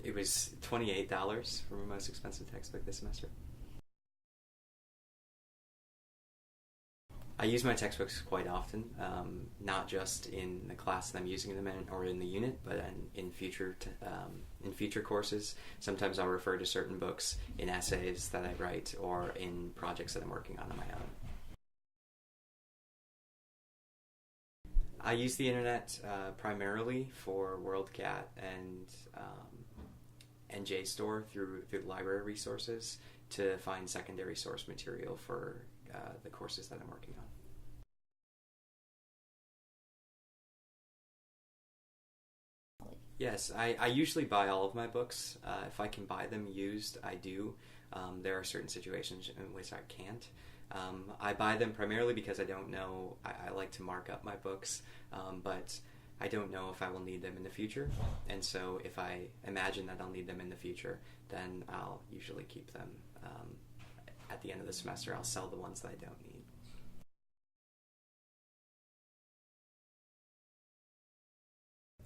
It was $28 for my most expensive textbook this semester. I use my textbooks quite often, not just in the class that I'm using them in or in the unit, but in future courses. Sometimes I'll refer to certain books in essays that I write or in projects that I'm working on my own. I use the internet primarily for WorldCat and JSTOR through the library resources to find secondary source material for the courses that I'm working on. Yes, I usually buy all of my books. If I can buy them used, I do. There are certain situations in which I can't. I buy them primarily because I don't know. I like to mark up my books, but I don't know if I will need them in the future. And so if I imagine that I'll need them in the future, then I'll usually keep them. At the end of the semester, I'll sell the ones that I don't need.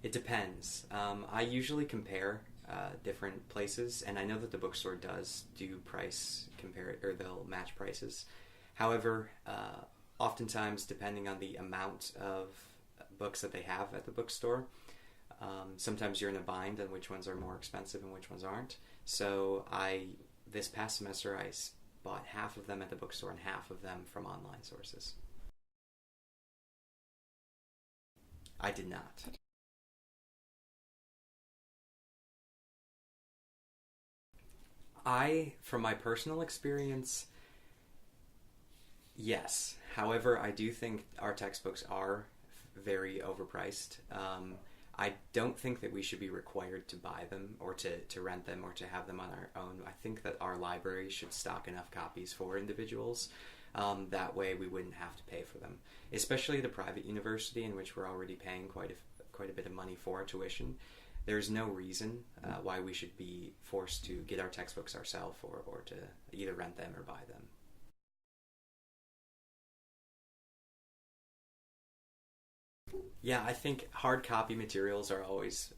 It depends. I usually compare different places, and I know that the bookstore does do price compare, or they'll match prices. However, oftentimes, depending on the amount of books that they have at the bookstore, sometimes you're in a bind on which ones are more expensive and which ones aren't. So this past semester, I bought half of them at the bookstore and half of them from online sources. I did not. From my personal experience, yes. However, I do think our textbooks are very overpriced. I don't think that we should be required to buy them or to rent them or to have them on our own. I think that our library should stock enough copies for individuals. That way we wouldn't have to pay for them. Especially the private university, in which we're already paying quite a bit of money for our tuition. There's no reason why we should be forced to get our textbooks ourselves or to either rent them or buy them. Yeah, I think hard copy materials are always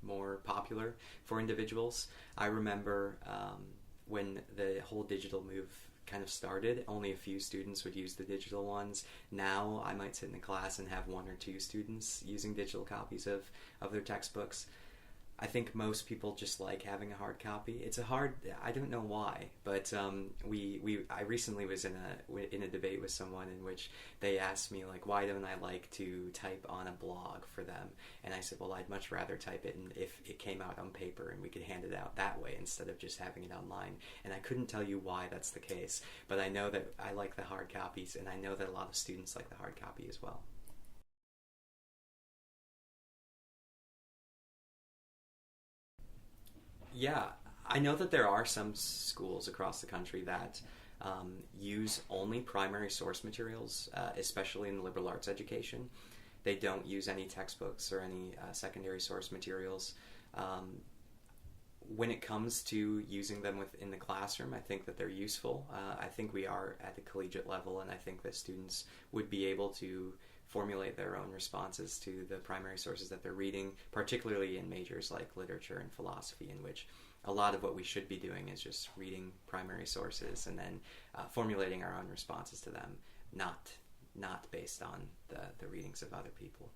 more popular for individuals. I remember when the whole digital move kind of started, only a few students would use the digital ones. Now I might sit in a class and have one or two students using digital copies of their textbooks. I think most people just like having a hard copy. I don't know why, but I recently was in a debate with someone in which they asked me, like, why don't I like to type on a blog for them? And I said, well, I'd much rather type it if it came out on paper and we could hand it out that way instead of just having it online. And I couldn't tell you why that's the case, but I know that I like the hard copies, and I know that a lot of students like the hard copy as well. Yeah, I know that there are some schools across the country that use only primary source materials, especially in liberal arts education. They don't use any textbooks or any secondary source materials. When it comes to using them in the classroom, I think that they're useful. I think we are at the collegiate level, and I think that students would be able to formulate their own responses to the primary sources that they're reading, particularly in majors like literature and philosophy, in which a lot of what we should be doing is just reading primary sources and then formulating our own responses to them, not based on the readings of other people.